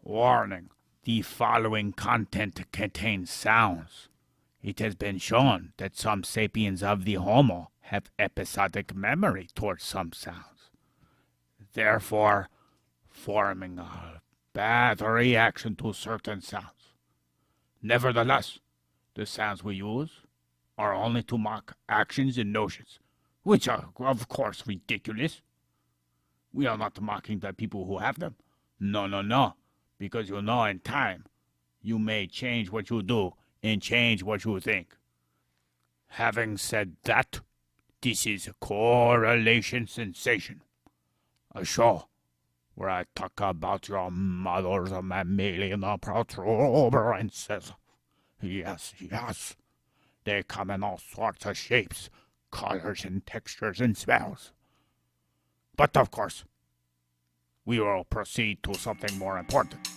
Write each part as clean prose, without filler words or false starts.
Warning. The following content contains sounds. It has been shown that some sapiens of the Homo have episodic memory towards some sounds, therefore forming a bad reaction to certain sounds. Nevertheless, the sounds we use are only to mock actions and notions, which are, of course, ridiculous. We are not mocking the people who have them. No, because you know in time, you may change what you do and change what you think. Having said that, this is Correlation Sensation, a show where I talk about your mother's mammalian protuberances. Yes, they come in all sorts of shapes, colors, and textures and smells. But of course, we will proceed to something more important.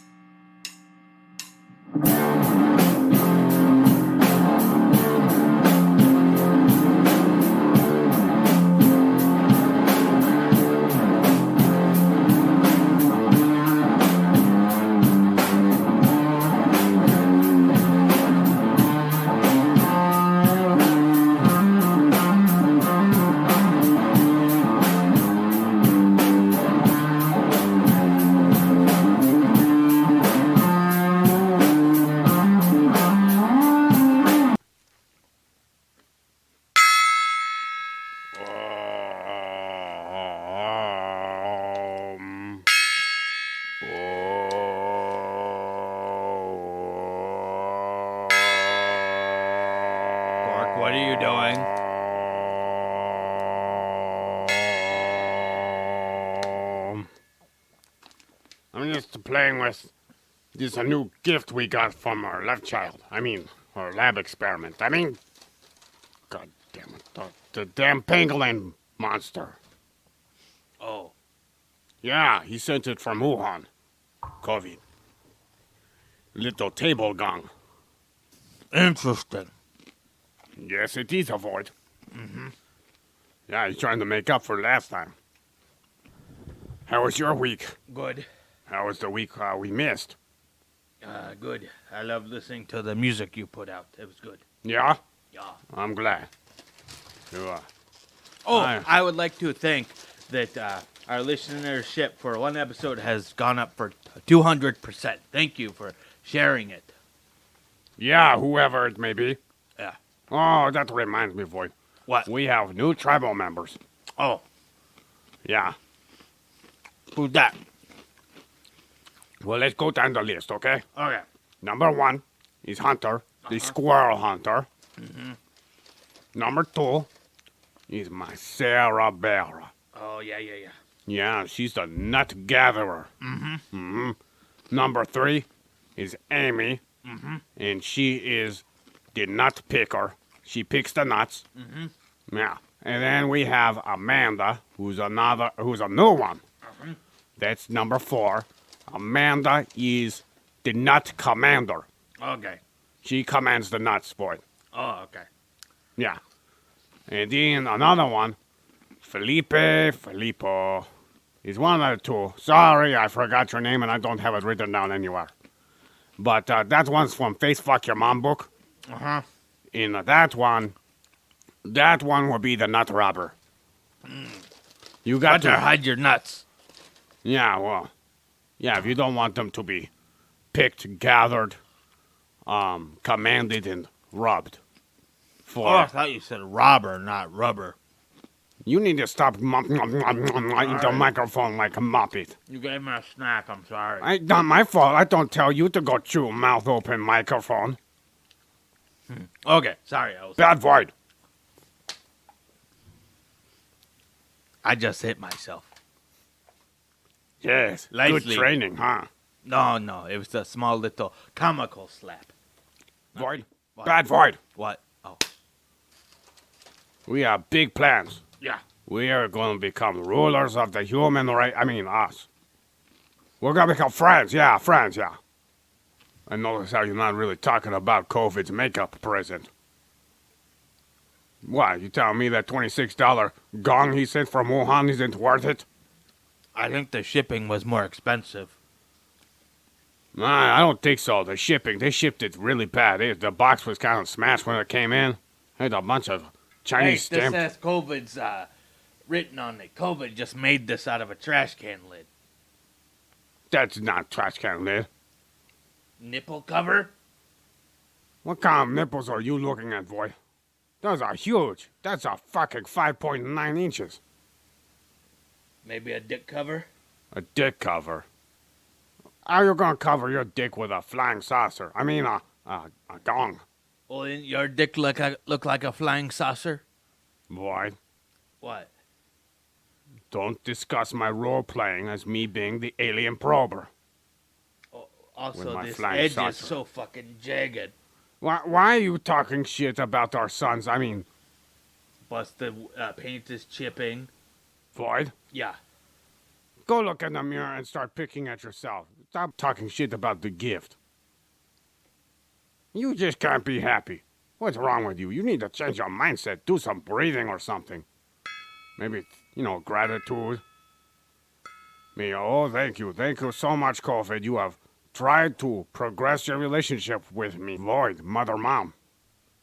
Gork, what are you doing? I'm just playing with this new gift we got from our left child. Our lab experiment. God damn it. The damn pangolin monster. Oh. Yeah, he sent it from Wuhan. COVID. Little table gong. Interesting. Yes, it is a void. Mm-hmm. Yeah, he's trying to make up for last time. How was your week? Good. How was the week we missed? Good. I love listening to the music you put out. It was good. Yeah? Yeah. I'm glad. Sure. I would like to thank that our listenership for one episode has gone up for 200%. Thank you for sharing it. Yeah, whoever it may be. Yeah. Oh, that reminds me, Void. What? We have new tribal members. Oh. Yeah. Who's that? Well, let's go down the list, okay? Okay. Number 1 is Hunter, the squirrel hunter. Mm-hmm. Number 2 is my Sarah Bear. Oh, yeah. Yeah, she's the nut gatherer. Mm-hmm. Mm-hmm. Number 3 is Amy, Mm-hmm. and she is the nut picker. She picks the nuts. Mm-hmm. Yeah. And then we have Amanda, who's a new one. Mm-hmm. That's number 4. Amanda is the nut commander. Okay. She commands the nuts, boy. Oh, okay. Yeah. And then another one, Filippo, is one of the two. Sorry, I forgot your name and I don't have it written down anywhere. But that one's from Face Fuck Your Mom book. Uh-huh. In that one will be the nut robber. You got to hide your nuts. Yeah, well, yeah, if you don't want them to be picked, gathered, commanded, and rubbed. I thought you said robber, not rubber. You need to stop eating the microphone like a muppet. You gave me a snack, I'm sorry. It's not my fault. I don't tell you to go chew mouth open microphone. Okay, sorry. Bad void. I just hit myself. Yes, Lightly. good training, huh? No, it was a small little comical slap. Void. What? Bad void. What? Oh. We have big plans. Yeah. We are going to become rulers of the human race. Us. We're going to become friends. Yeah. I notice how you're not really talking about COVID's makeup present. What, you telling me that $26 gong he sent from Wuhan isn't worth it? I think the shipping was more expensive. I don't think so. The shipping, they shipped it really bad. The box was kind of smashed when it came in. Had a bunch of Chinese Hey, this stamps. says COVID's written on it. COVID just made this out of a trash can lid. That's not trash can lid. Nipple cover? What kind of nipples are you looking at, boy? Those are huge. That's a fucking 5.9 inches. Maybe a dick cover? A dick cover. How you gonna cover your dick with a flying saucer? I mean, a gong. Well, didn't your dick look like a flying saucer? Boy, What? don't discuss my role playing as me being the alien prober. Oh, With also, my this flying edge saucer. is so fucking jagged. Why are you talking shit about our sons? I mean, Plus, the paint is chipping. Void, Yeah. go look in the mirror and start picking at yourself. Stop talking shit about the gift. You just can't be happy. What's wrong with you? You need to change your mindset. Do some breathing or something. Maybe, gratitude. Oh, thank you. Thank you so much, COVID. You have tried to progress your relationship with me. Void, mother mom.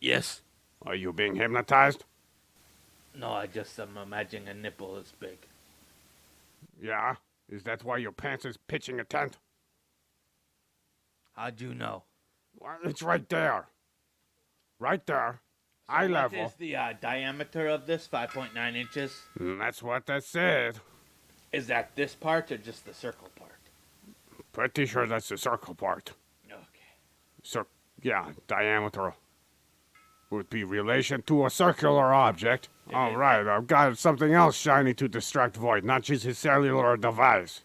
Yes. Are you being hypnotized? No, I just am imagining a nipple this big. Yeah? Is that why your pants is pitching a tent? How'd you know? Well, it's right there. Right there. Eye level. What is the diameter of this? 5.9 inches? That's what they said. Is that this part or just the circle part? Pretty sure that's the circle part. Okay. Diameter would be relation to a circular object. All right, I've got something else shiny to distract Void, not just his cellular device.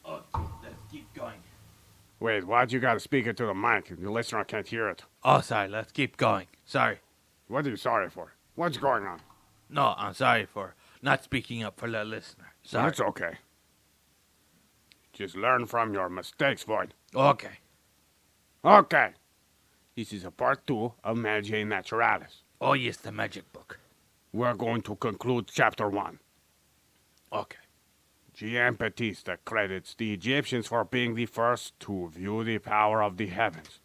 Okay, let's keep going. Wait, why'd you gotta speak it to the mic? The listener can't hear it. Oh, sorry, let's keep going. Sorry. What are you sorry for? What's going on? No, I'm sorry for not speaking up for the listener. Sorry. It's okay. Just learn from your mistakes, Void. Okay. Okay. This is a part 2 of Magiae Naturalis. Oh, yes, the magic book. We're going to conclude chapter 1. Okay. Giambattista credits the Egyptians for being the first to view the power of the heavens,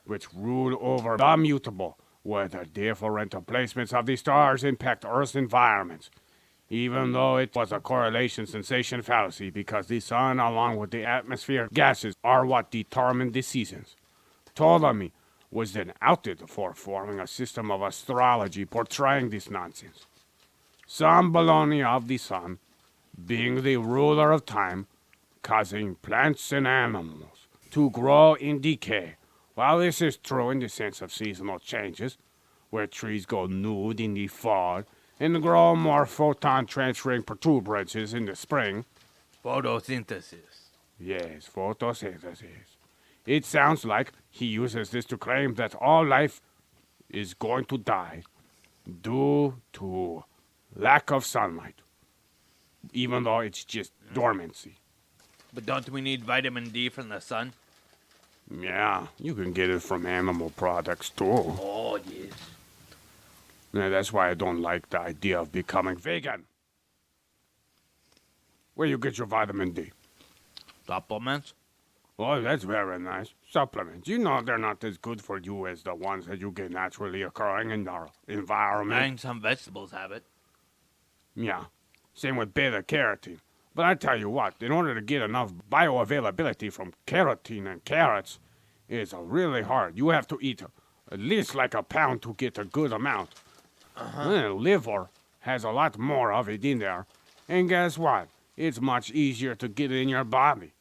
which ruled over the mutable, where the different placements of the stars impact Earth's environments, even though it was a correlation sensation fallacy because the sun, along with the atmosphere gases, are what determine the seasons. Ptolemy was then outed for forming a system of astrology portraying this nonsense. Some baloney of the sun, being the ruler of time, causing plants and animals to grow in decay. While this is true in the sense of seasonal changes, where trees go nude in the fall and grow more photon-transferring protuberances in the spring. Photosynthesis. Yes, photosynthesis. It sounds like he uses this to claim that all life is going to die due to lack of sunlight, even though it's just dormancy. But don't we need vitamin D from the sun? Yeah, you can get it from animal products too. Oh, yes. Yeah, that's why I don't like the idea of becoming vegan. Where you get your vitamin D? Supplements? Oh, that's very nice. Supplements. You know they're not as good for you as the ones that you get naturally occurring in our environment. And some vegetables have it. Yeah. Same with beta carotene. But I tell you what, in order to get enough bioavailability from carotene and carrots, it's really hard. You have to eat at least like a pound to get a good amount. Liver has a lot more of it in there. And guess what? It's much easier to get in your body.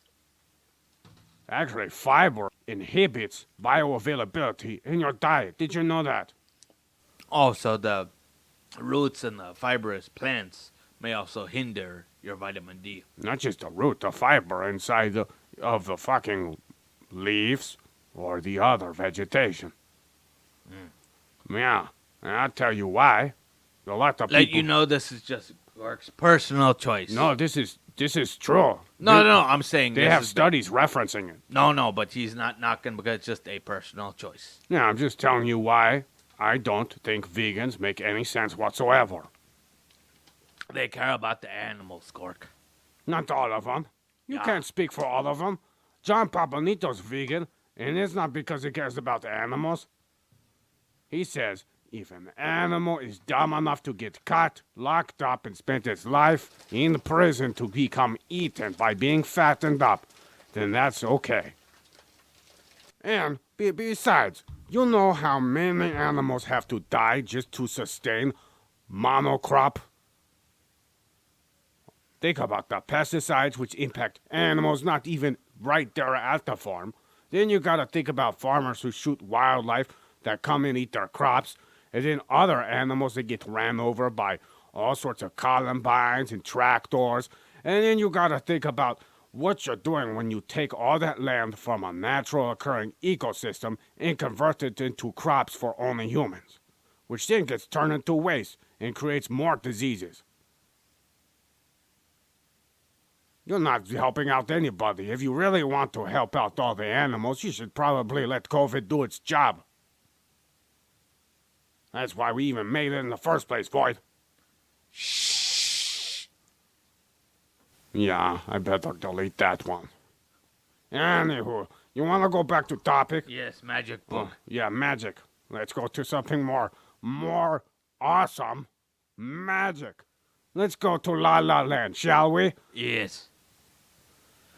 Actually, fiber inhibits bioavailability in your diet. Did you know that? Also, the roots and the fibrous plants may also hinder your vitamin D. Not just the root, the fiber inside of the fucking leaves or the other vegetation. Yeah, and I'll tell you why. A lot of Let people... you know this is just Gork's personal choice. No, this is true. No, I'm saying They this have is studies referencing it. No, but he's not knocking because it's just a personal choice. Yeah, I'm just telling you why I don't think vegans make any sense whatsoever. They care about the animals, Gork. Not all of them. You Yeah. can't speak for all of them. John Papanito's vegan, and it's not because he cares about the animals. He says if an animal is dumb enough to get caught, locked up, and spend its life in prison to become eaten by being fattened up, then that's okay. And besides, you know how many animals have to die just to sustain monocrop? Think about the pesticides which impact animals not even right there at the farm. Then you gotta think about farmers who shoot wildlife that come and eat their crops, and then other animals that get ran over by all sorts of columbines and tractors. And then you gotta think about what you're doing when you take all that land from a natural occurring ecosystem and convert it into crops for only humans, which then gets turned into waste and creates more diseases. You're not helping out anybody. If you really want to help out all the animals, you should probably let COVID do its job. That's why we even made it in the first place, Void. Shh. Yeah, I better delete that one. Anywho, you want to go back to topic? Yes, magic book. Yeah, magic. Let's go to something more awesome. Magic. Let's go to La La Land, shall we? Yes.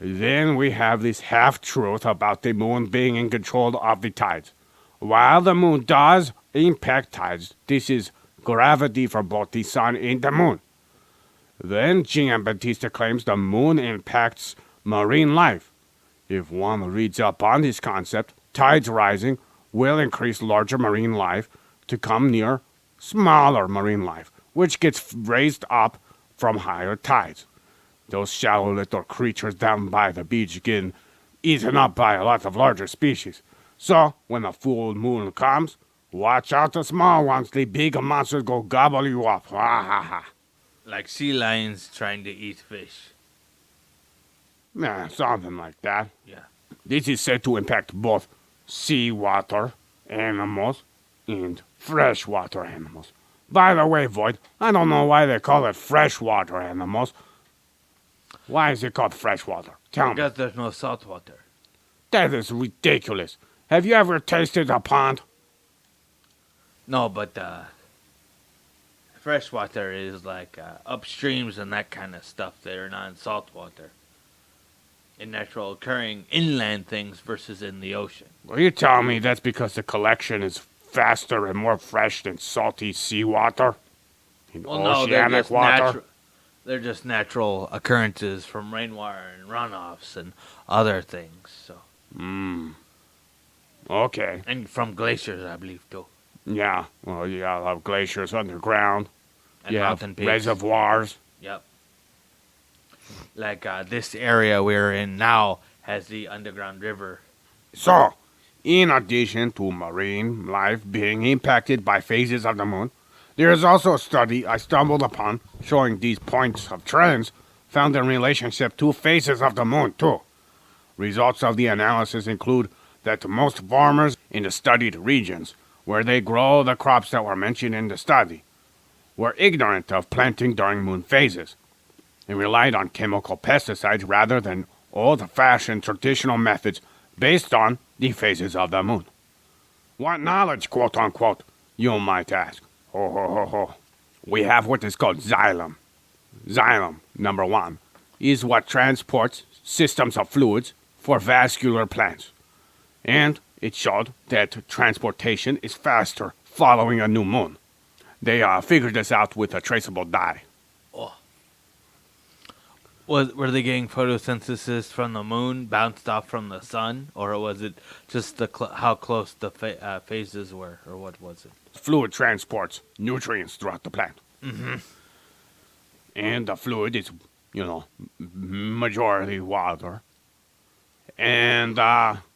Then we have this half-truth about the moon being in control of the tides. While the moon does impact tides, this is gravity for both the sun and the moon. Then Giambattista claims the moon impacts marine life. If one reads up on this concept, tides rising will increase larger marine life to come near smaller marine life, which gets raised up from higher tides. Those shallow little creatures down by the beach get eaten up by a lot of larger species. So, when a full moon comes, watch out the small ones. The big monsters go gobble you up. Ha ha ha. Like sea lions trying to eat fish. Yeah, something like that. Yeah. This is said to impact both seawater animals and freshwater animals. By the way, Void, I don't know why they call it freshwater animals. Why is it called freshwater? Tell me. Because there's no salt water. That is ridiculous. Have you ever tasted a pond? No, but freshwater is like upstreams and that kind of stuff that are not in salt water. In natural occurring inland things versus in the ocean. Well, you tell me that's because the collection is faster and more fresh than salty seawater? In oceanic water? They're just natural occurrences from rainwater and runoffs and other things. So. Okay. And from glaciers, I believe, too. Yeah. Well, you got a lot of glaciers underground. And mountain peaks. Reservoirs. Yep. Like this area we're in now has the underground river. So, in addition to marine life being impacted by phases of the moon, there is also a study I stumbled upon showing these points of trends found in relationship to phases of the moon, too. Results of the analysis include that most farmers in the studied regions, where they grow the crops that were mentioned in the study, were ignorant of planting during moon phases and relied on chemical pesticides rather than old-fashioned traditional methods based on the phases of the moon. What knowledge, quote-unquote, you might ask? Ho, ho, ho, ho. We have what is called xylem. Xylem, number one, is what transports systems of fluids for vascular plants. And it showed that transportation is faster following a new moon. They figured this out with a traceable dye. Oh. Were they getting photosynthesis from the moon bounced off from the sun? Or was it just how close the phases were? Or what was it? Fluid transports nutrients throughout the plant. Mm-hmm. And the fluid is, majority water. And,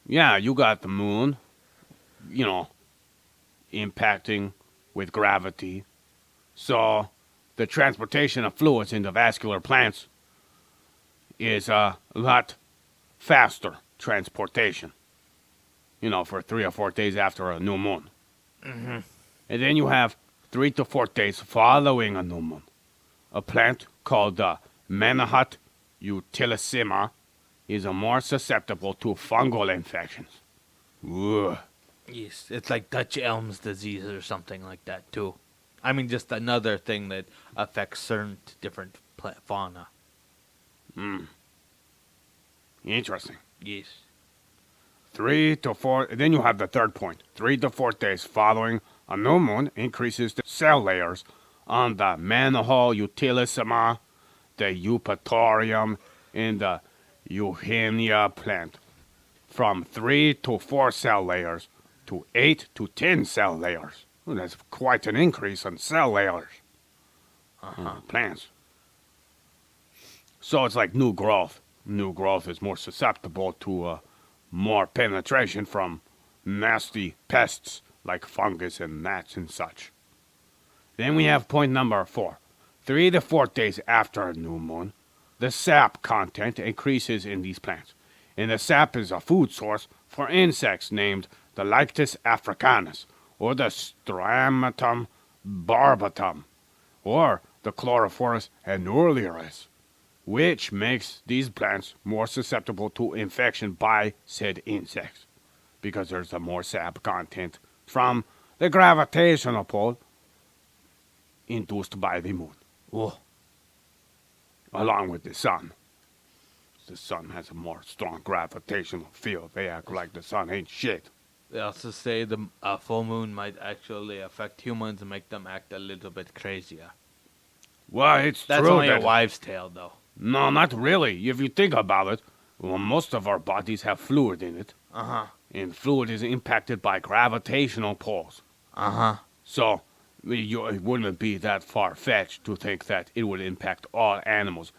you got the moon, impacting with gravity. So the transportation of fluids into vascular plants is a lot faster transportation, for 3 or 4 days after a new moon. Mm-hmm. And then you have 3 to 4 days following a new moon. A plant called Manihut utilissima is more susceptible to fungal infections. Ugh. Yes, it's like Dutch elm's disease or something like that too. I mean, just another thing that affects certain different fauna. Interesting. Yes. 3 to 4, then you have the third point. 3 to 4 days following a new moon increases the cell layers on the manhole utilissima, the eupatorium, and the eugenia plant from 3 to 4 cell layers to 8 to 10 cell layers. Well, that's quite an increase in cell layers on plants. So it's like new growth. New growth is more susceptible to more penetration from nasty pests like fungus and gnats and such. Then we have point number 4. 3 to 4 days after a new moon, the sap content increases in these plants. And the sap is a food source for insects named the Lyctus africanus, or the Stramatum barbatum, or the Chlorophorus annularis, which makes these plants more susceptible to infection by said insects, because there's a more sap content from the gravitational pull induced by the moon, Whoa. along with the sun. The sun has a more strong gravitational field. They act like the sun ain't shit. They also say the full moon might actually affect humans and make them act a little bit crazier. Well, it's That's true only that... a wives' tale, though. No, not really. If you think about it, well, most of our bodies have fluid in it. Uh-huh. And fluid is impacted by gravitational pulls. Uh-huh. So, it wouldn't be that far-fetched to think that it would impact all animals,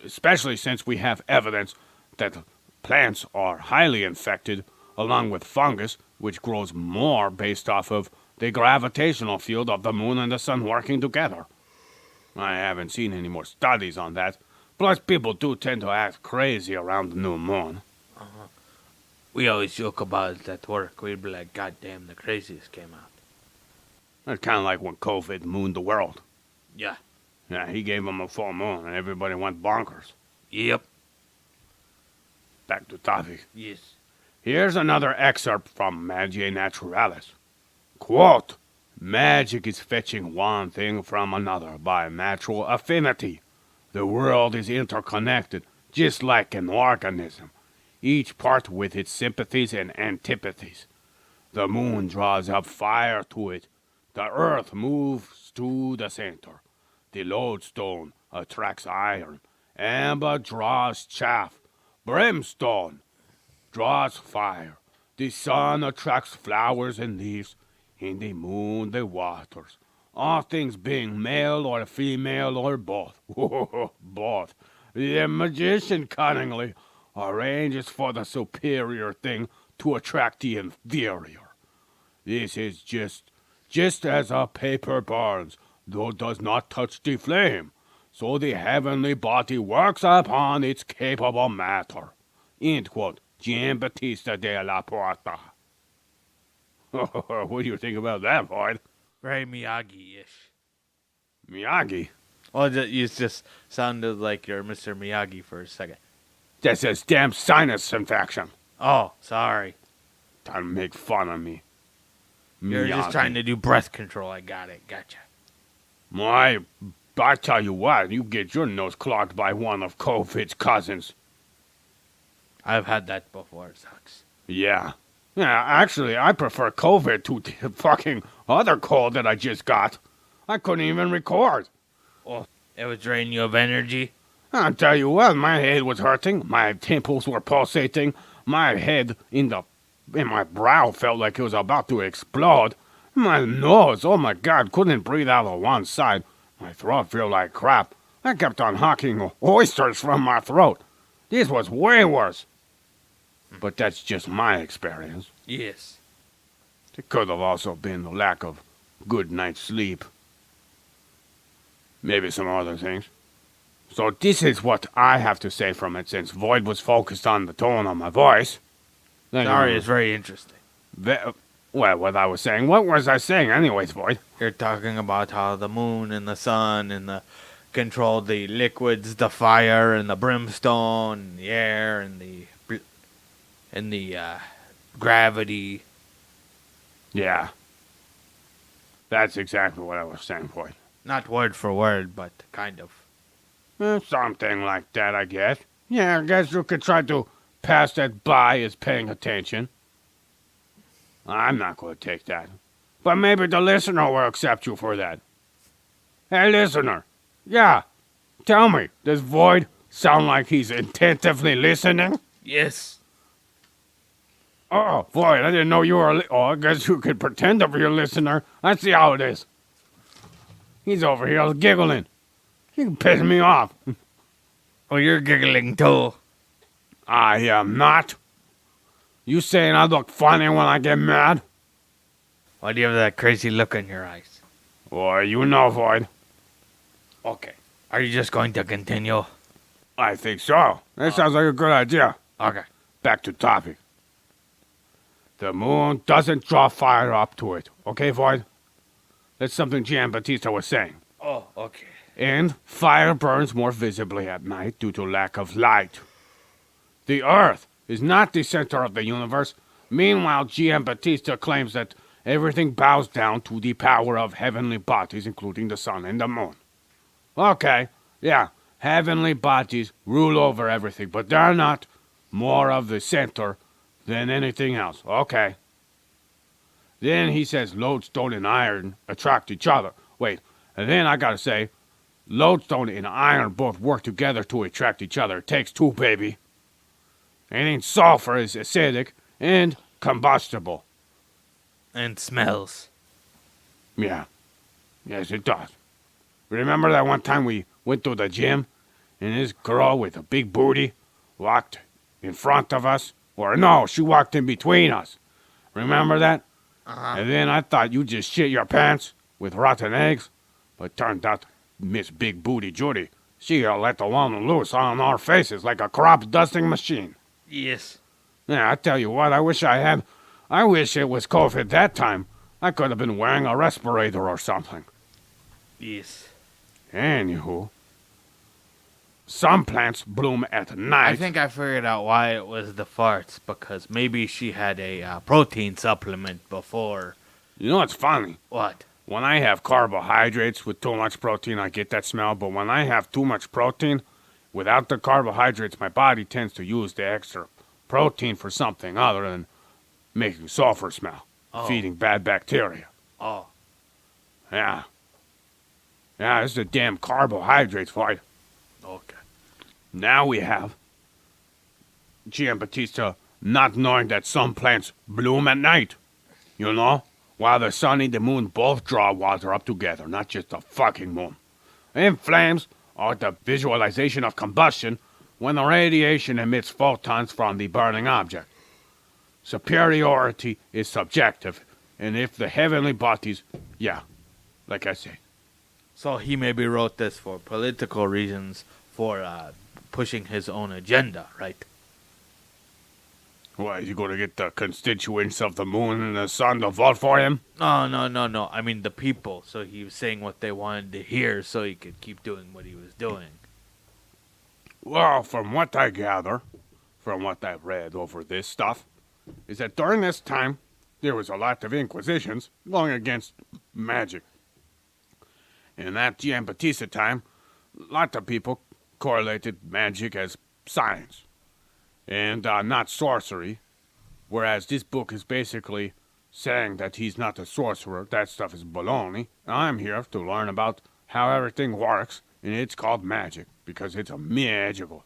especially since we have evidence that plants are highly infected, along with fungus, which grows more based off of the gravitational field of the moon and the sun working together. I haven't seen any more studies on that. Plus, people do tend to act crazy around the new moon. We always joke about it at work. We'd be like, God damn, the craziest came out. It's kind of like when COVID mooned the world. Yeah. Yeah, he gave them a full moon, and everybody went bonkers. Yep. Back to topic. Yes. Here's another excerpt from Magiae Naturalis. Quote, magic is fetching one thing from another by natural affinity. The world is interconnected, just like an organism, each part with its sympathies and antipathies. The moon draws up fire to it. The earth moves to the center. The lodestone attracts iron. Amber draws chaff. Brimstone draws fire. The sun attracts flowers and leaves, and the moon the waters. All things being male or female or both. Both. The magician cunningly arranges for the superior thing to attract the inferior. This is just as a paper burns, though does not touch the flame, so the heavenly body works upon its capable matter. End quote. Giambattista de la Porta. What do you think about that, Void? Very Miyagi-ish. Miyagi? Well, you just sounded like you're Mr. Miyagi for a second. That's his damn sinus infection. Oh, sorry. Trying to make fun of me. You're just trying to do breath control. I got it. Gotcha. I tell you what, you get your nose clogged by one of COVID's cousins. I've had that before. It sucks. Yeah. Yeah, actually, I prefer COVID to the fucking other cold that I just got. I couldn't even record. Oh, it was draining you of energy? I'll tell you what, my head was hurting, my temples were pulsating, my head in my brow felt like it was about to explode. My nose, oh my God, couldn't breathe out of one side. My throat felt like crap. I kept on hawking oysters from my throat. This was way worse. But that's just my experience. Yes. It could have also been the lack of good night's sleep. Maybe some other things. So this is what I have to say from it, since Void was focused on the tone of my voice. Sorry, it's very interesting. Well, what I was saying. What was I saying anyways, Void? You're talking about how the moon and the sun and control the liquids, the fire, and the brimstone, and the air, and the gravity. Yeah. That's exactly what I was saying, boy. Not word for word, but kind of. Something like that, I guess. Yeah, I guess you could try to pass that by as paying attention. I'm not going to take that. But maybe the listener will accept you for that. Hey, listener. Yeah. Tell me, does Void sound like he's attentively listening? Yes. Oh, Void, I didn't know you were I guess you could pretend to be a listener. Let's see how it is. He's over here giggling. He can piss me off. Oh, you're giggling too. I am not. You saying I look funny when I get mad? Why do you have that crazy look in your eyes? Well, you know, Void. Okay. Are you just going to continue? I think so. That sounds like a good idea. Okay. Back to topic. The moon doesn't draw fire up to it. Okay, Void? That's something Giambattista was saying. Oh, okay. And fire burns more visibly at night due to lack of light. The Earth is not the center of the universe. Meanwhile, Giambattista claims that everything bows down to the power of heavenly bodies, including the sun and the moon. Okay, yeah, heavenly bodies rule over everything, but they're not more of the center than anything else. Okay. Then he says lodestone and iron attract each other. Wait, and then I gotta say, lodestone and iron both work together to attract each other. It takes two, baby. And then sulfur is acidic and combustible. And smells. Yeah. Yes, it does. Remember that one time we went to the gym and this girl with a big booty walked in front of us? Or no, she walked in between us. Remember that? Uh-huh. And then I thought you just shit your pants with rotten eggs. But turned out Miss Big Booty Judy, she let the one loose on our faces like a crop dusting machine. Yes. Yeah, I tell you what, I wish it was COVID that time. I could have been wearing a respirator or something. Yes. Anywho, some plants bloom at night. I think I figured out why it was the farts, because maybe she had a protein supplement before. You know what's funny? What? When I have carbohydrates with too much protein, I get that smell. But when I have too much protein, without the carbohydrates, my body tends to use the extra protein for something other than making sulfur smell, feeding bad bacteria. Oh. Yeah. Yeah, this is the damn carbohydrates fight. Okay. Now we have Giambattista not knowing that some plants bloom at night. You know? While the sun and the moon both draw water up together, not just the fucking moon. And flames are the visualization of combustion when the radiation emits photons from the burning object. Superiority is subjective, and if the heavenly bodies, yeah, like I say. So he maybe wrote this for political reasons, for pushing his own agenda, right? What, is he going to get the constituents of the moon and the sun to vote for him? No. I mean the people. So he was saying what they wanted to hear so he could keep doing what he was doing. Well, from what I gather, from what I've read over this stuff, is that during this time, there was a lot of inquisitions going against magic. In that Giambattista time, a lot of people correlated magic as science and not sorcery, whereas this book is basically saying that he's not a sorcerer. That stuff is baloney. I'm here to learn about how everything works, and it's called magic because it's a magical.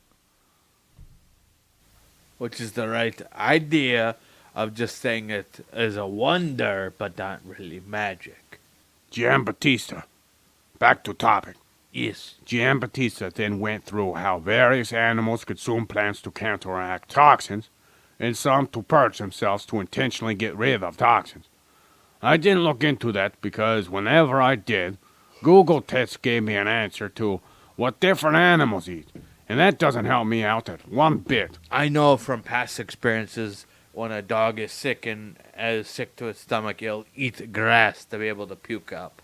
Which is the right idea of just saying it is a wonder, but not really magic. Giambattista. Back to topic. Yes. Giambattista then went through how various animals consume plants to counteract toxins, and some to purge themselves to intentionally get rid of toxins. I didn't look into that because whenever I did, Google tests gave me an answer to what different animals eat, and that doesn't help me out at one bit. I know from past experiences, when a dog is sick and is sick to its stomach, it'll eat grass to be able to puke up.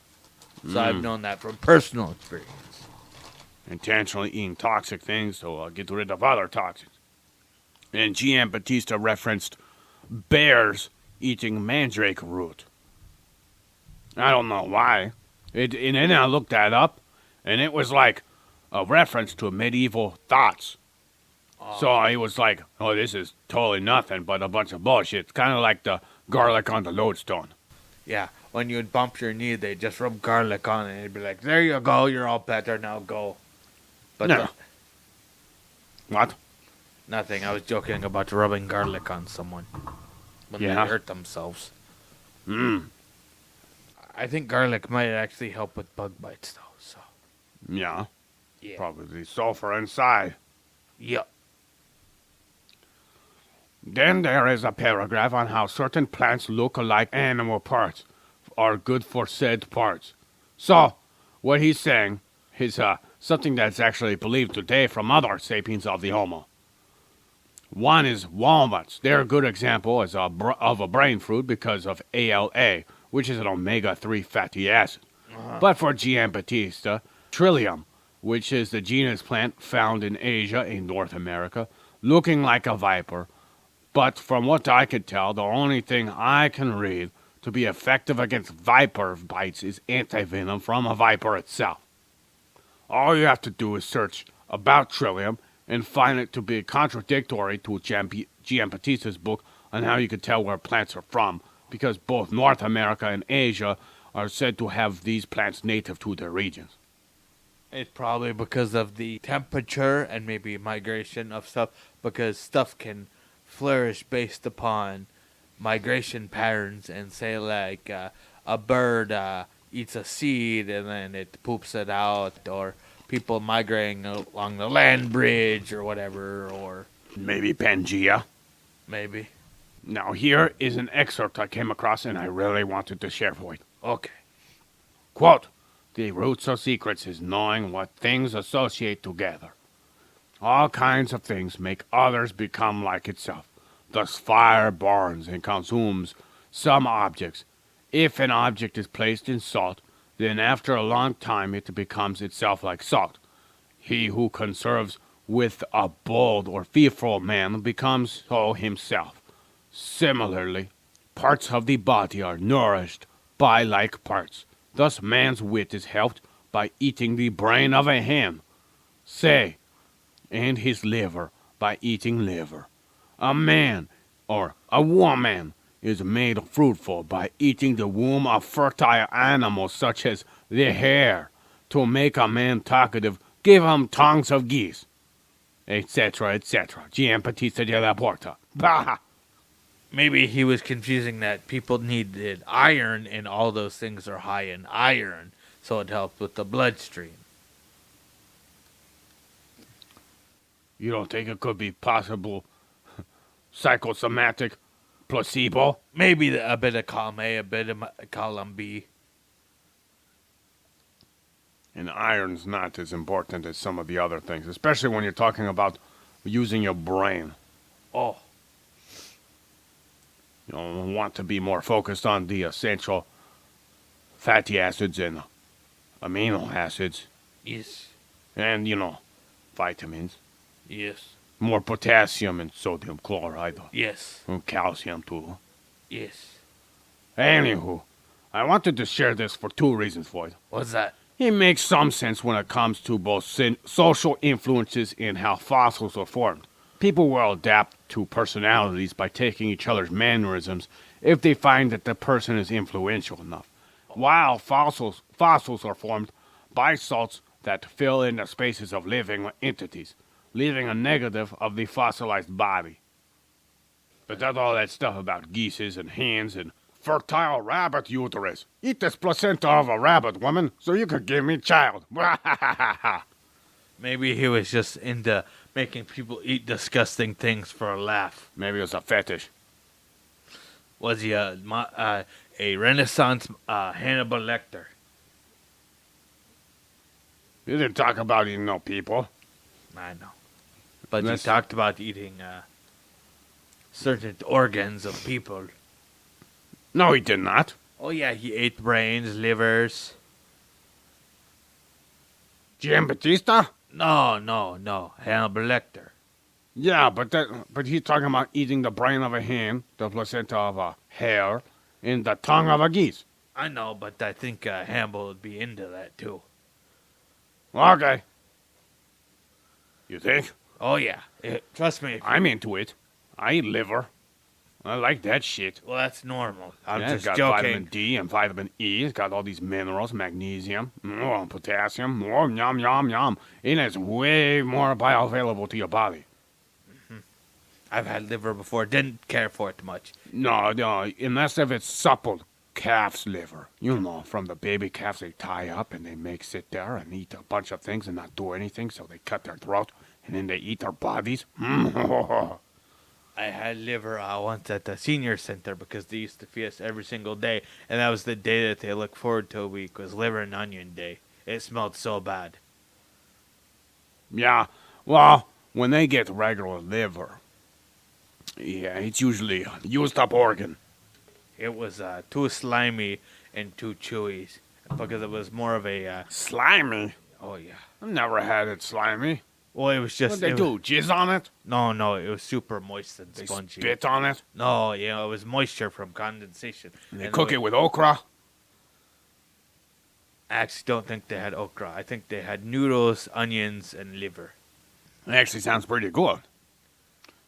So I've known that from personal experience. intentionally eating toxic things to get rid of other toxins. And Giambattista referenced bears eating mandrake root. I don't know why. And then I looked that up, and it was like a reference to medieval thoughts. So I was like, oh, this is totally nothing but a bunch of bullshit. It's kind of like the garlic on the lodestone. Yeah, when you'd bump your knee, they'd just rub garlic on it. And it'd be like, there you go, you're all better, now go. But No. What? nothing, I was joking about rubbing garlic on someone when Yeah. they hurt themselves. Mm. I think garlic might actually help with bug bites, though, so. Yeah. Yeah. Probably sulfur inside. Yep. Then there is a paragraph on how certain plants look like animal parts are good for said parts. So, what he's saying is something that's actually believed today from other sapiens of the Homo. One is walnuts. They're a good example of a brain fruit because of ALA, which is an omega-3 fatty acid. But for Giambattista, Trillium, which is the genus plant found in Asia and North America, looking like a viper. But from what I could tell, the only thing I can read to be effective against viper bites is antivenom from a viper itself. All you have to do is search about Trillium and find it to be contradictory to Giambattista's book on how you could tell where plants are from, because both North America and Asia are said to have these plants native to their regions. It's probably because of the temperature and maybe migration of stuff, because stuff can flourish based upon migration patterns, and say like a bird eats a seed and then it poops it out, or people migrating along the land bridge or whatever, or Maybe Pangea. maybe. Now here is an excerpt I came across and I really wanted to share with you. Okay. Quote, "The roots of secrets is knowing what things associate together. All kinds of things make others become like itself. Thus fire burns and consumes some objects. If an object is placed in salt, then after a long time it becomes itself like salt. He who conserves with a bold or fearful man becomes so himself. Similarly, parts of the body are nourished by like parts. Thus man's wit is helped by eating the brain of a hen. Say, and his liver by eating liver. A man or a woman is made fruitful by eating the womb of fertile animals such as the hare. To make a man talkative, give him tongues of geese, etc., etc. Giambattista de la Porta. Bah! Maybe he was confusing that people needed iron, and all those things are high in iron, so it helped with the bloodstream. You don't think it could be possible psychosomatic placebo? Maybe a bit of column A, a bit of column B. And iron's not as important as some of the other things, especially when you're talking about using your brain. Oh, You want to be more focused on the essential fatty acids and amino acids yes, and, vitamins. yes, More potassium and sodium chloride yes, and calcium too. yes. Anywho, I wanted to share this for two reasons, Floyd. What's that? It makes some sense when it comes to both social influences and how fossils are formed. People will adapt to personalities by taking each other's mannerisms if they find that the person is influential enough. While fossils are formed by salts that fill in the spaces of living entities, leaving a negative of the fossilized body. But that's all that stuff about geeses and hens and fertile rabbit uterus. Eat this placenta of a rabbit, woman, so you could give me child. Maybe he was just into making people eat disgusting things for a laugh. Maybe it was a fetish. Was he a Renaissance Hannibal Lecter? You didn't talk about eating no people. I know. But That's- he talked about eating certain organs of people. No, he did not. Oh, yeah, he ate brains, livers. Giambattista? No. Hannibal Lecter. Yeah, but he's talking about eating the brain of a hen, the placenta of a hare, and the tongue of a geese. I know, but I think Hannibal would be into that too. Okay. You think? Oh yeah, trust me. I'm into it. I eat liver. I like that shit. Well, that's normal. I'm Yeah, it's just got joking. vitamin D and vitamin E. It's got all these minerals, magnesium, potassium, yum, yum, yum. And it's way more bioavailable to your body. I've had liver before. Didn't care for it much. No, unless if it's supple calf's liver. You know, from the baby calves they tie up and they make sit there and eat a bunch of things and not do anything, so they cut their throat and then they eat their bodies. I had liver once at the senior center because they used to feed us every single day, and that was the day that they looked forward to a week was liver and onion day. It smelled so bad. Yeah, well, when they get regular liver, yeah, it's usually a used up organ. It was too slimy and too chewy because it was more of a. Slimy? Oh yeah. I've never had it slimy. Well, it was just. What'd they do? Jizz on it? No, it was super moist and They spongy. spit on it? No, it was moisture from condensation. And they cook it with okra? I actually don't think they had okra. I think they had noodles, onions, and liver. It actually sounds pretty good.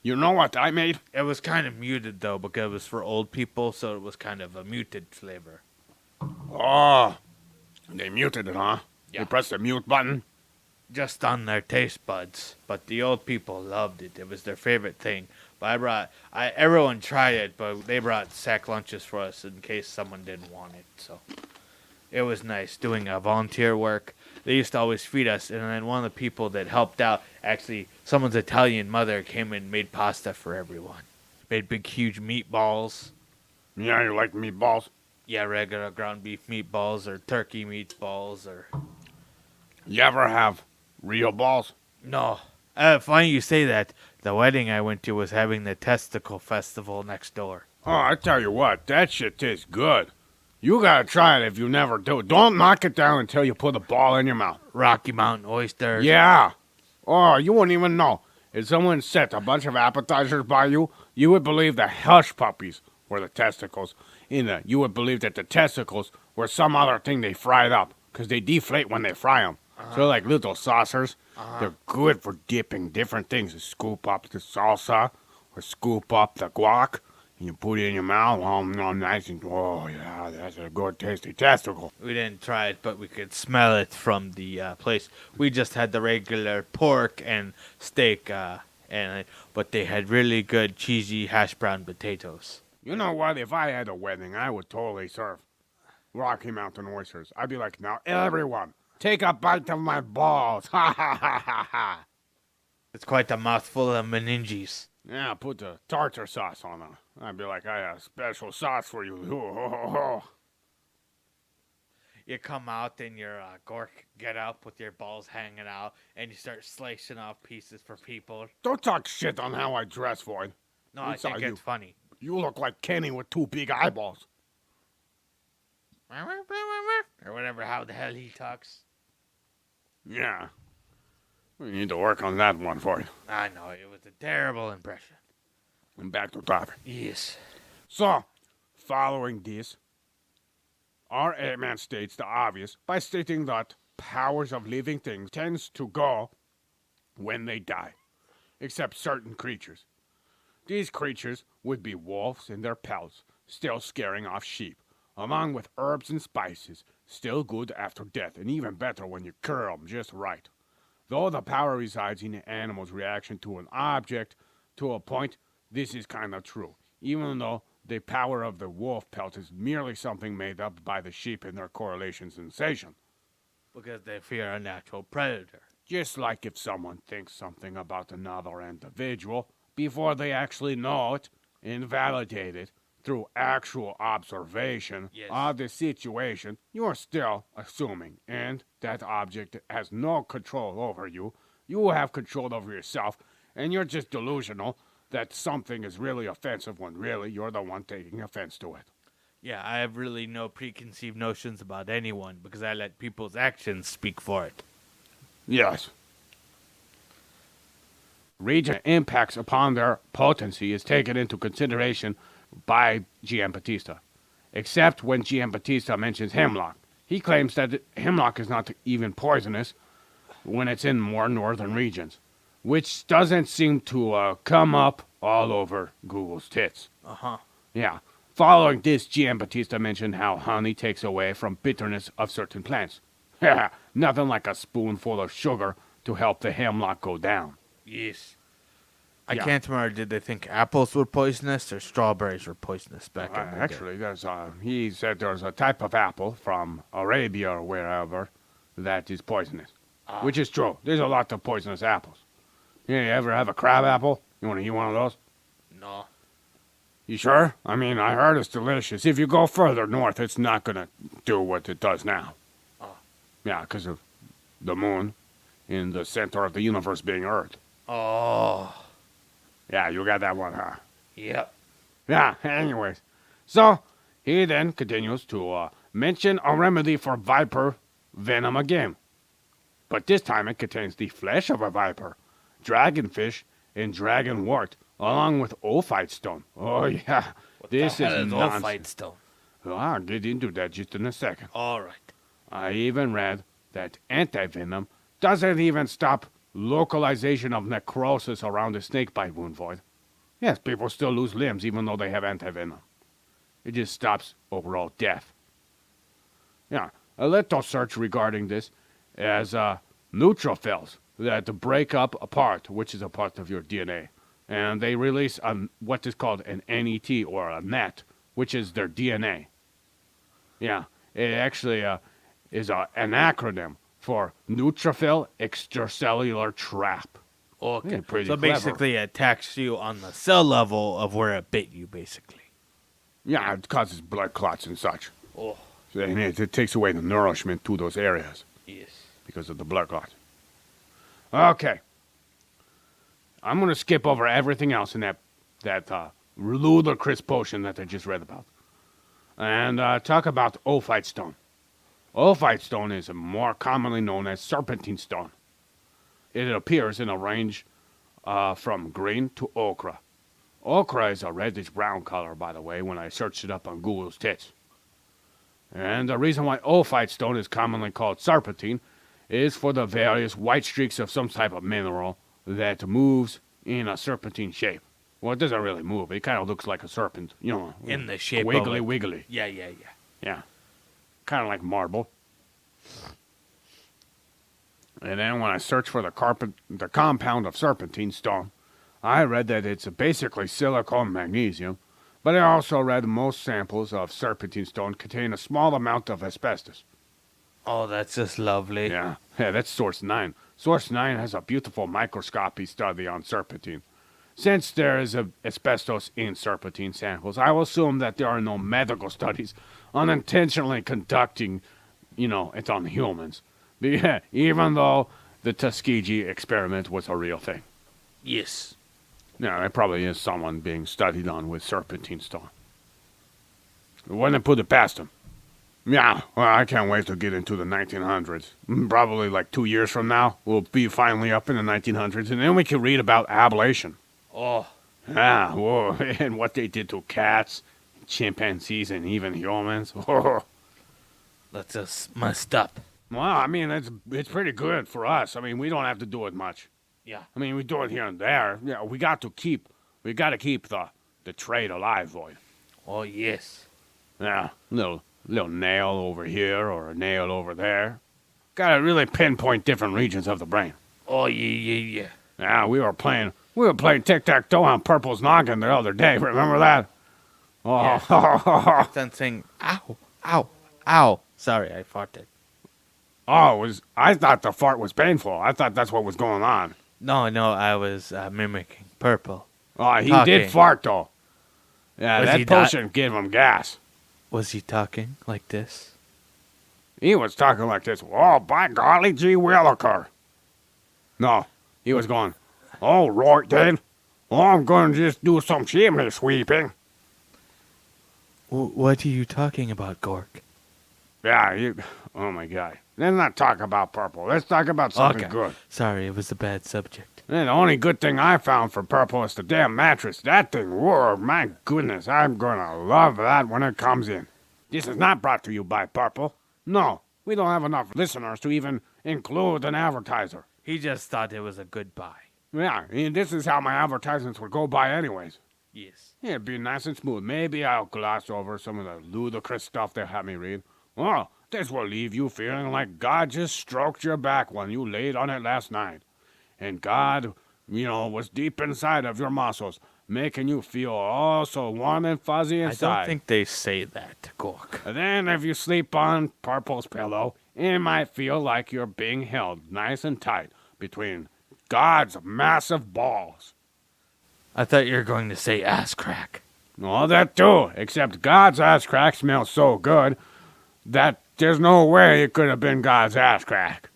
You know what I made? It was kind of muted though because it was for old people, so it was kind of a muted flavor. Oh, they muted it, huh? Yeah. They pressed the mute button? Just on their taste buds, but the old people loved it. It was their favorite thing. But everyone tried it, but they brought sack lunches for us in case someone didn't want it. So it was nice doing volunteer work. They used to always feed us, and then one of the people that helped out, actually, someone's Italian mother came and made pasta for everyone. Made big, huge meatballs. Yeah, you like meatballs? Yeah, regular ground beef meatballs or turkey meatballs or... You ever have real balls? No. Funny you say that. The wedding I went to was having the testicle festival next door. Oh, I tell you what, that shit tastes good. You gotta try it if you never do. Don't knock it down until you put a ball in your mouth. Rocky Mountain oysters. Yeah. Oh, you wouldn't even know. If someone set a bunch of appetizers by you, you would believe the hush puppies were the testicles. You would believe that the testicles were some other thing they fried up, because they deflate when they fry them. So they're like little saucers. They're good for dipping different things. You scoop up the salsa or scoop up the guac, and you put it in your mouth. Oh, nice and yeah, that's a good tasty testicle. We didn't try it, but we could smell it from the place. We just had the regular pork and steak, but they had really good cheesy hash brown potatoes. You know what? If I had a wedding, I would totally serve Rocky Mountain oysters. I'd be like, now everyone, take a bite of my balls. Ha ha ha ha ha. It's quite a mouthful of meninges. Yeah, put the tartar sauce on them. I'd be like, I have a special sauce for you. Ho, ho, ho, ho. You come out in your Gork get up with your balls hanging out, and you start slicing off pieces for people. Don't talk shit on how I dress, Void. No, I think it's funny. You look like Kenny with two big eyeballs. Or whatever, how the hell he talks. Yeah. We need to work on that one for you. I know, it was a terrible impression. And back to topic. Yes. So, following this, our A-Man states the obvious by stating that powers of living things tends to go when they die, except certain creatures. These creatures would be wolves in their pelts, still scaring off sheep, along with herbs and spices, still good after death, and even better when you curl them just right. Though the power resides in the animal's reaction to an object, to a point, this is kind of true, even though the power of the wolf pelt is merely something made up by the sheep in their correlation sensation. Because they fear a natural predator. Just like if someone thinks something about another individual before they actually know it and validate it through actual observation of the situation, you are still assuming, and that object has no control over you. You have control over yourself, and you're just delusional that something is really offensive when really you're the one taking offense to it. Yeah, I have really no preconceived notions about anyone because I let people's actions speak for it. Yes. region impacts upon their potency is taken into consideration by Giambattista, except when Giambattista mentions hemlock. He claims that hemlock is not even poisonous when it's in more northern regions, which doesn't seem to come up all over Google's tits. Uh-huh. Yeah. Following this, Giambattista mentioned how honey takes away from bitterness of certain plants. Nothing like a spoonful of sugar to help the hemlock go down. Yes. I Yeah. can't remember, did they think apples were poisonous or strawberries were poisonous back in the day? Actually, he said there's a type of apple from Arabia or wherever that is poisonous, which is true. There's a lot of poisonous apples. Yeah, you ever have a crab apple? You want to eat one of those? No. You sure? I mean, I heard it's delicious. If you go further north, it's not going to do what it does now. Yeah, because of the moon in the center of the universe being Earth. Oh. Yeah, you got that one, huh? Yep. Yeah, anyways. So, he then continues to mention a remedy for viper venom again. But this time it contains the flesh of a viper, dragonfish, and dragonwort, along with ophite stone. Oh, yeah. This is nonsense. Fight stone. Well, I'll get into that just in a second. All right. I even read that antivenom doesn't even stop localization of necrosis around the snakebite wound void. Yes, people still lose limbs even though they have antivenom. It just stops overall death. Yeah, a little search regarding this as neutrophils that break up a part, which is a part of your DNA. And they release what is called an NET or a NET, which is their DNA. Yeah, it actually is an acronym for neutrophil extracellular trap. Okay. Yeah, pretty So clever. basically it attacks you on the cell level of where it bit you, basically. Yeah, it causes blood clots and such. Oh. And it takes away the nourishment to those areas Yes. because of the blood clots. Okay. I'm going to skip over everything else in that ludicrous potion that I just read about. And talk about ophite stone. Ophite stone is more commonly known as serpentine stone. It appears in a range from green to ochre. Ochre is a reddish-brown color, by the way, when I searched it up on Google's tits. And the reason why ophite stone is commonly called serpentine is for the various white streaks of some type of mineral that moves in a serpentine shape. Well, it doesn't really move. It kind of looks like a serpent, you know. In the shape wiggly, of it. wiggly. Yeah. Yeah. Kind of like marble. And then when I searched for the compound of serpentine stone, I read that it's basically silicon magnesium, but I also read most samples of serpentine stone contain a small amount of asbestos. Oh, that's just lovely. Yeah, that's Source 9. Source 9 has a beautiful microscopy study on serpentine. Since there is asbestos in serpentine samples, I will assume that there are no medical studies unintentionally conducting, it on humans. Yeah, even though the Tuskegee experiment was a real thing. Yes. Yeah, there probably is someone being studied on with serpentine stone. I wouldn't put it past them. Yeah, well, I can't wait to get into the 1900s. Probably like 2 years from now, we'll be finally up in the 1900s, and then we can read about ablation. Oh. Ah, whoa, and what they did to cats, chimpanzees, and even humans. Oh. That's just messed up. Well, I mean, it's pretty good for us. I mean, we don't have to do it much. Yeah. I mean, we do it here and there. Yeah, we got to keep the trade alive, Void. Oh, yes. Yeah, little nail over here or a nail over there. Got to really pinpoint different regions of the brain. Oh, yeah. Yeah, we were playing tic-tac-toe on Purple's noggin the other day. Remember that? Oh, Then saying, ow. Sorry, I farted. I thought the fart was painful. I thought that's what was going on. No, I was mimicking Purple. Oh, he Talking. did fart, though. Yeah, Was he that potion gave him gas. Was he talking like this? He was talking like this. Oh, by golly gee williker. No, he was going, oh, right then. Oh, I'm going to just do some chimney sweeping. What are you talking about, Gork? Yeah, oh, my God. Let's not talk about Purple. Let's talk about something good. Sorry, it was a bad subject. And the only good thing I found for purple is the damn mattress. That thing, whoa, my goodness, I'm gonna love that when it comes in. This is not brought to you by Purple. No, we don't have enough listeners to even include an advertiser. He just thought it was a good buy. Yeah, and this is how my advertisements would go by anyways. Yes. Yeah, it'd be nice and smooth. Maybe I'll gloss over some of the ludicrous stuff they have me read. Well, this will leave you feeling like God just stroked your back when you laid on it last night. And God, was deep inside of your muscles, making you feel all so warm and fuzzy inside. I don't think they say that, Gork. And then if you sleep on Purple's pillow, it might feel like you're being held nice and tight between God's massive balls. I thought you were going to say ass crack. Well, that too, except God's ass crack smells so good that there's no way it could have been God's ass crack.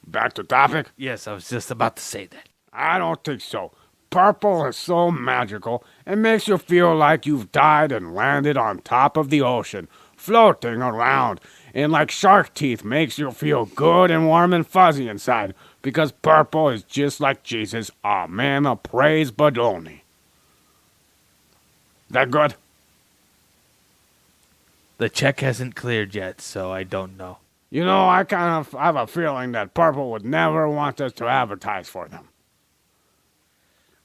Back to topic? Yes, I was just about to say that. I don't think so. Purple is so magical, it makes you feel like you've died and landed on top of the ocean, floating around, and like shark teeth makes you feel good and warm and fuzzy inside, because purple is just like Jesus, a man of praise but only. That good? The check hasn't cleared yet, so I don't know. I kind of have a feeling that Purple would never want us to advertise for them.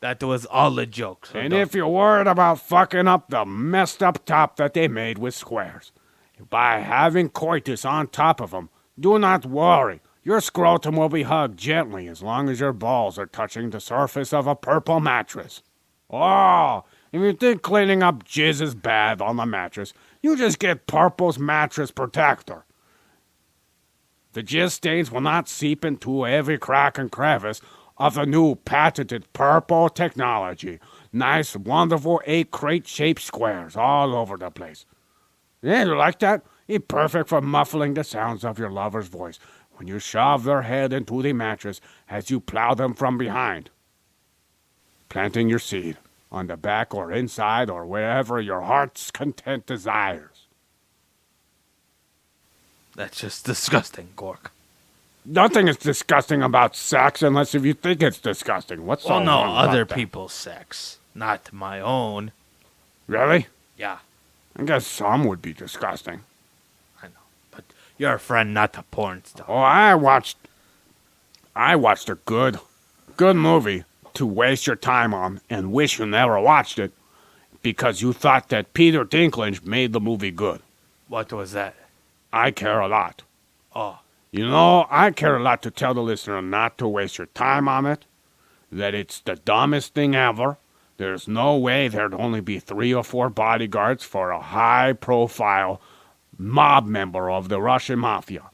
That was all a joke. So And don't- if you're worried about fucking up the messed up top that they made with squares, by having coitus on top of them, do not worry. Your scrotum will be hugged gently as long as your balls are touching the surface of a purple mattress. Oh, if you think cleaning up jizz is bad on the mattress, you just get Purple's mattress protector. The jizz stains will not seep into every crack and crevice of the new patented purple technology. Nice, wonderful 8 crate-shaped squares all over the place. Yeah, you like that? It's perfect for muffling the sounds of your lover's voice when you shove their head into the mattress as you plow them from behind. Planting your seed on the back or inside or wherever your heart's content desires. That's just disgusting, Gork. Nothing is disgusting about sex unless if you think it's disgusting. What's so Well, no, wrong about other that? people's sex, not my own. Really? Yeah, I guess some would be disgusting. I know. But you're a friend, not a porn star. Oh, I watched a good movie to waste your time on and wish you never watched it because you thought that Peter Dinklage made the movie good. What was that? I care a lot. Oh, I care a lot to tell the listener not to waste your time on it, that it's the dumbest thing ever. There's no way there'd only be 3 or 4 bodyguards for a high-profile mob member of the Russian mafia.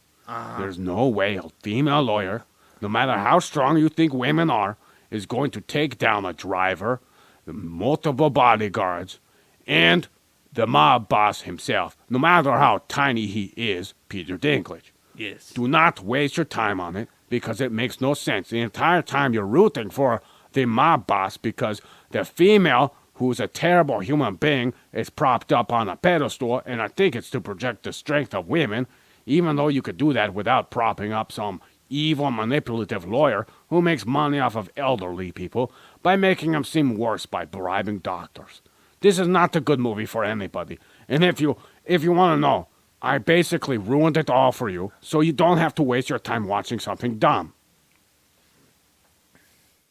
There's no way a female lawyer, no matter how strong you think women are, is going to take down a driver, the multiple bodyguards, and the mob boss himself, no matter how tiny he is, Peter Dinklage. yes. Do not waste your time on it because it makes no sense. The entire time you're rooting for the mob boss because the female, who's a terrible human being, is propped up on a pedestal, and I think it's to project the strength of women, even though you could do that without propping up some evil, manipulative lawyer who makes money off of elderly people by making them seem worse by bribing doctors. This is not a good movie for anybody. And if you want to know, I basically ruined it all for you, so you don't have to waste your time watching something dumb.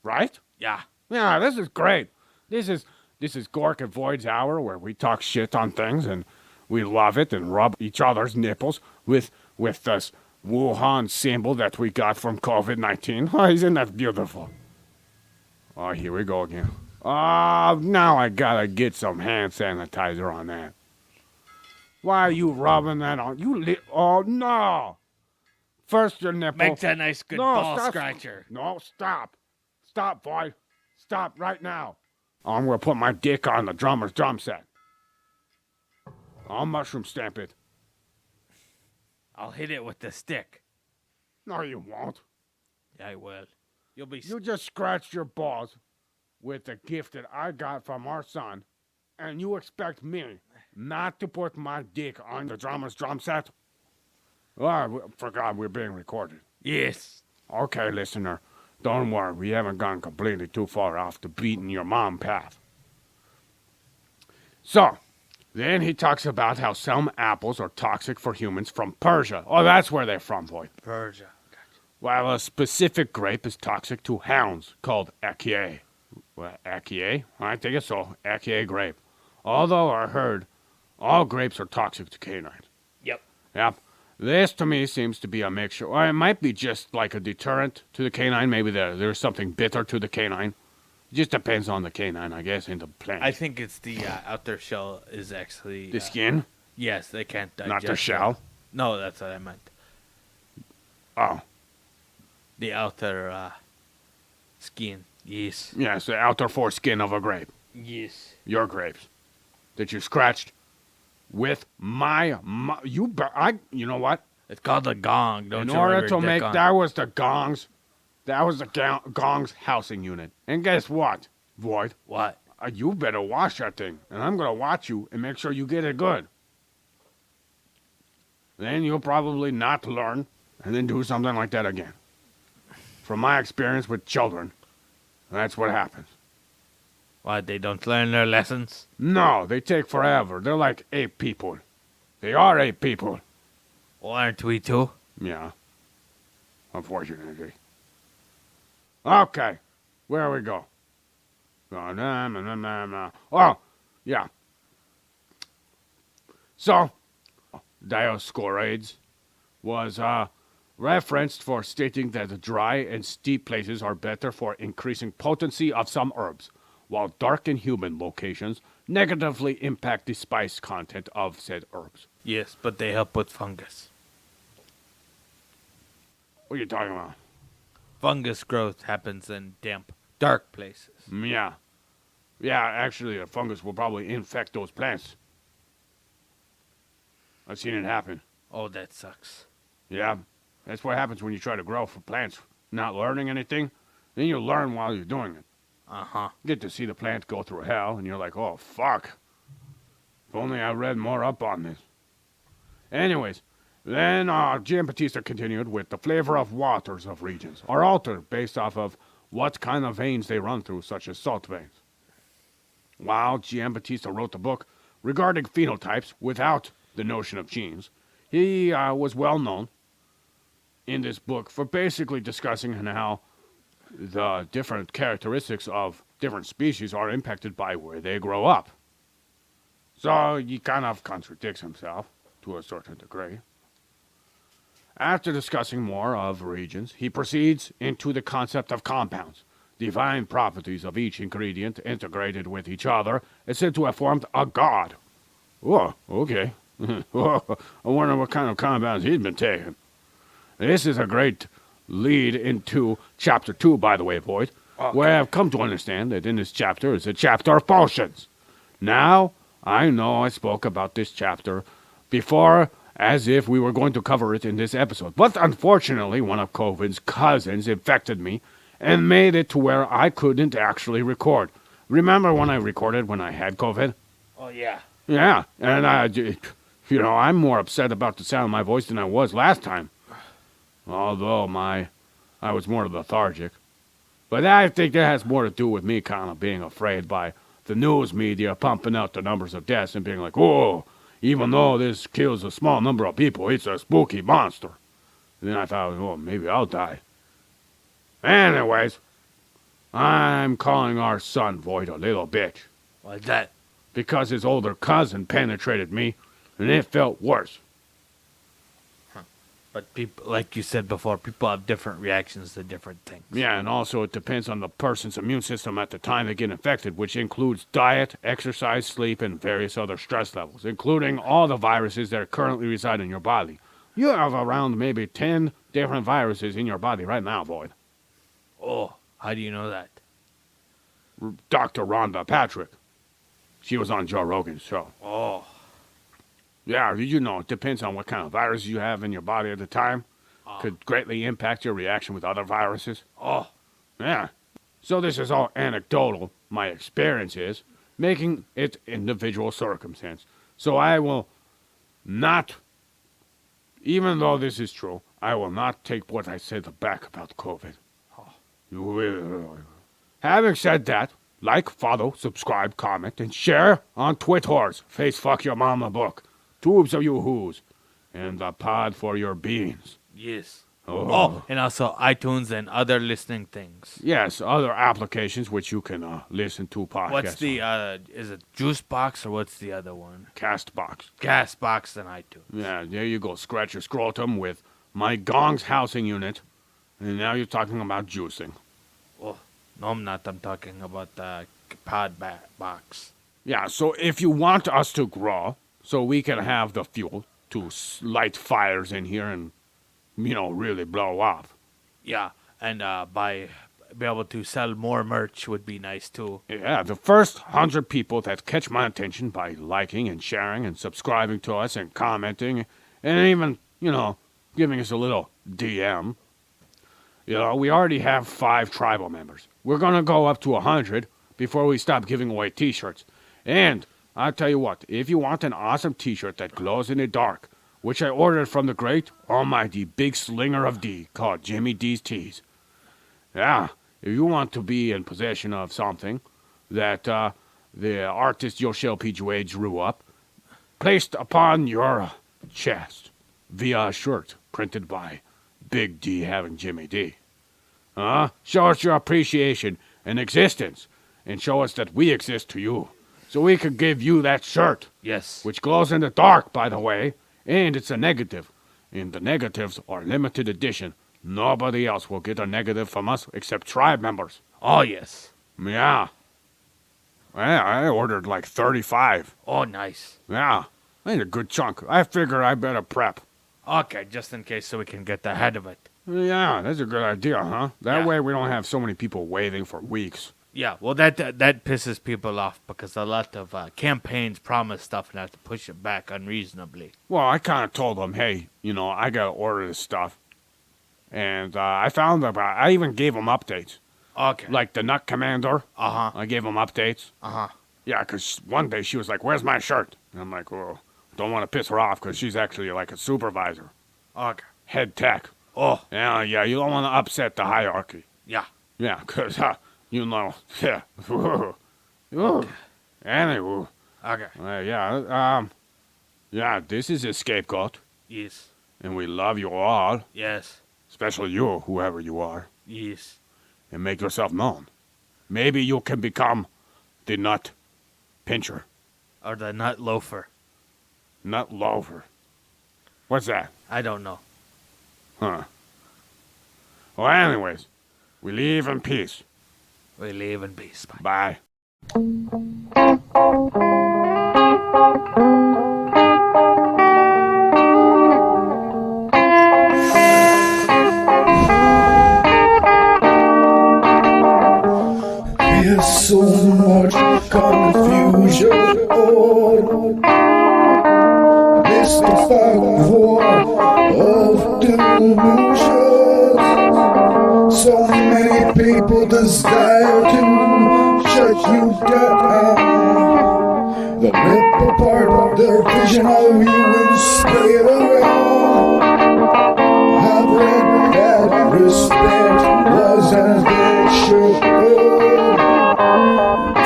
Right? Yeah. Yeah, this is great. This is Gork and Void's Hour, where we talk shit on things and we love it and rub each other's nipples with this Wuhan symbol that we got from COVID-19. Oh, isn't that beautiful? Oh, here we go again. Oh, now I gotta get some hand sanitizer on that. Why are you rubbing that on? Oh, no! First your nipple. Make that nice good No, ball stop. scratcher. No, stop. Stop, boy. Stop right now. I'm gonna put my dick on the drummer's drum set. I'll mushroom stamp it. I'll hit it with the stick. No, you won't. I will. You'll be... You just scratched your balls with the gift that I got from our son, and you expect me not to put my dick on the drummer's drum set? Oh, I forgot we're being recorded. Yes. Okay, listener. Don't worry, we haven't gone completely too far off the beaten your mom path. So, then he talks about how some apples are toxic for humans from Persia. Oh, that's where they're from, boy. Persia. While a specific grape is toxic to hounds called Achaea. Well, Achaea? I think it's so. Achaea grape. Although I heard all grapes are toxic to canines. Yep. Yep. This to me seems to be a mixture. Or it might be just like a deterrent to the canine. Maybe there's something bitter to the canine. It just depends on the canine, I guess, and the plant. I think it's the outer shell is actually... The skin? Yes, they can't digest. Not the shell? No, that's what I meant. Oh. The outer skin. Yes. Yes, the outer foreskin of a grape. Yes. Your grapes. That you scratched with you know what? It's called a gong. Don't In you order ever to dick make on. that was the gong's housing unit. And guess what, Void? What? You better wash that thing, and I'm gonna watch you and make sure you get it good. Then you'll probably not learn, and then do something like that again. From my experience with children, that's what happens. What? They don't learn their lessons? No, they take forever. They're like ape people. They are ape people. Well, aren't we too? Yeah. Unfortunately. Okay. Where we go? Oh, yeah. So, Dioscorides was referenced for stating that the dry and steep places are better for increasing potency of some herbs, while dark and humid locations negatively impact the spice content of said herbs. Yes, but they help with fungus. What are you talking about? Fungus growth happens in damp, dark places. Yeah. Yeah, actually, a fungus will probably infect those plants. I've seen it happen. Oh, that sucks. Yeah. That's what happens when you try to grow for plants. Not learning anything, then you learn while you're doing it. Uh-huh. Get to see the plant go through hell, and you're like, oh, fuck. If only I read more up on this. Anyways, then Giambattista continued with the flavor of waters of regions are altered based off of what kind of veins they run through, such as salt veins. While Giambattista wrote the book regarding phenotypes without the notion of genes, he was well known in this book for basically discussing how the different characteristics of different species are impacted by where they grow up. So he kind of contradicts himself to a certain degree. After discussing more of regions, he proceeds into the concept of compounds. Divine properties of each ingredient integrated with each other is said to have formed a god. Oh, okay. I wonder what kind of compounds he's been taking. This is a great lead into chapter 2, by the way, Void, where I've come to understand that in this chapter is a chapter of potions. Now, I know I spoke about this chapter before as if we were going to cover it in this episode, but unfortunately one of COVID's cousins infected me and made it to where I couldn't actually record. Remember when I recorded when I had COVID? Oh, yeah. Yeah, and I'm more upset about the sound of my voice than I was last time. Although I was more lethargic. But I think that has more to do with me kind of being afraid by the news media pumping out the numbers of deaths and being like, whoa, even though this kills a small number of people, it's a spooky monster. And then I thought, oh, maybe I'll die. Anyways, I'm calling our son Void a little bitch. Why's that? Because his older cousin penetrated me, and it felt worse. But people, like you said before, people have different reactions to different things. Yeah, and also it depends on the person's immune system at the time they get infected, which includes diet, exercise, sleep, and various other stress levels, including all the viruses that currently reside in your body. You have around maybe 10 different viruses in your body right now, Void. Oh, how do you know that? Dr. Rhonda Patrick. She was on Joe Rogan's show. Oh. Yeah, you know, it depends on what kind of virus you have in your body at the time. Could greatly impact your reaction with other viruses. Oh. Yeah. So this is all anecdotal, my experience is, making it individual circumstance. So I will not, even though this is true, I will not take what I said back about COVID. Having said that, like, follow, subscribe, comment, and share on Twitters. Face fuck your mama book. Tubes of you who's. And the pod for your beans. Yes. Oh. Oh, and also iTunes and other listening things. Yes, other applications which you can listen to podcasts. What's the, is it Juice Box or what's the other one? Castbox. Castbox and iTunes. Yeah, there you go. Scratch your scrotum with my gong's housing unit. And now you're talking about juicing. Oh, no, I'm not. I'm talking about the pod box. Yeah, so if you want us to grow, so we can have the fuel to light fires in here and, really blow up. Yeah, and be able to sell more merch would be nice too. Yeah, the first 100 people that catch my attention by liking and sharing and subscribing to us and commenting and even, giving us a little DM. We already have 5 tribal members. We're going to go up to 100 before we stop giving away t-shirts. And I'll tell you what, if you want an awesome t-shirt that glows in the dark, which I ordered from the great, almighty, big slinger of D called Jimmy D's Tees. Yeah, if you want to be in possession of something that the artist Yoshel Pijue drew up, placed upon your chest via a shirt printed by Big D having Jimmy D. Show us your appreciation and existence, and show us that we exist to you, so we could give you that shirt. Yes. Which glows in the dark, by the way, and it's a negative. And the negatives are limited edition. Nobody else will get a negative from us except tribe members. Oh, yes. Yeah. Well, I ordered like 35. Oh, nice. Yeah. Ain't a good chunk. I figure I better prep. Okay, just in case so we can get ahead of it. Yeah, that's a good idea, huh? That Yeah. way we don't have so many people waiting for weeks. Yeah, well, that pisses people off because a lot of campaigns promise stuff and have to push it back unreasonably. Well, I kind of told them, hey, I got to order this stuff. And I found that I even gave them updates. Okay. Like the Nut Commander. Uh-huh. I gave them updates. Uh-huh. Yeah, because one day she was like, where's my shirt? And I'm like, well, don't want to piss her off because she's actually like a supervisor. Okay. Head tech. Oh. Yeah, you don't want to upset the hierarchy. Yeah. Yeah, because, yeah. Anyway. Okay. Yeah, this is a scapegoat, Yes. and we love you all, Yes. especially you, whoever you are, Yes. and make yourself known. Maybe you can become the nut pincher, Or the nut loafer. nut loafer. What's that? I don't know. Huh. Well, anyways, we leave in peace. We live in peace. Bye. Bye. There's so much confusion on mystified war of delusions. So many people desire to shut you down. They'll rip apart their vision of you and spray it around. I've read that respect wasn't the show.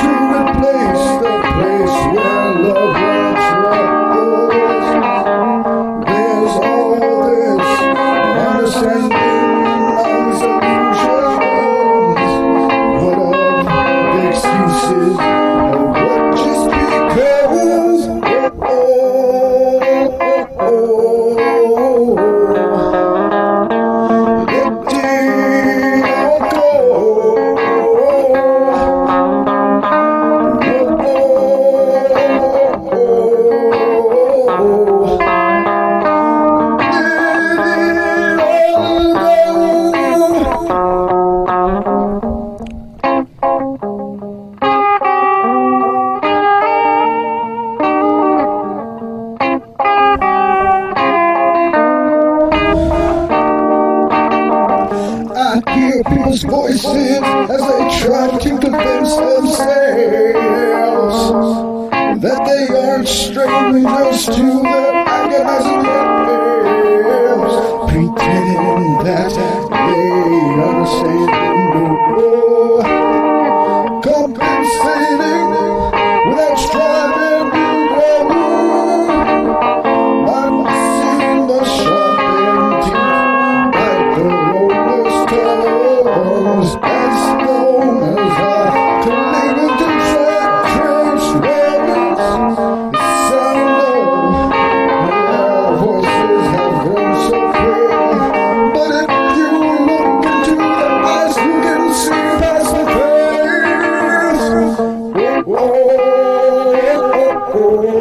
To replace the place where love once was. There's all this understanding of solutions, but of the excuses of what just because. Let it all go. I hear people's voices as they try to convince themselves that they aren't strangers to their agonizing ills, pretending that they understand Oh,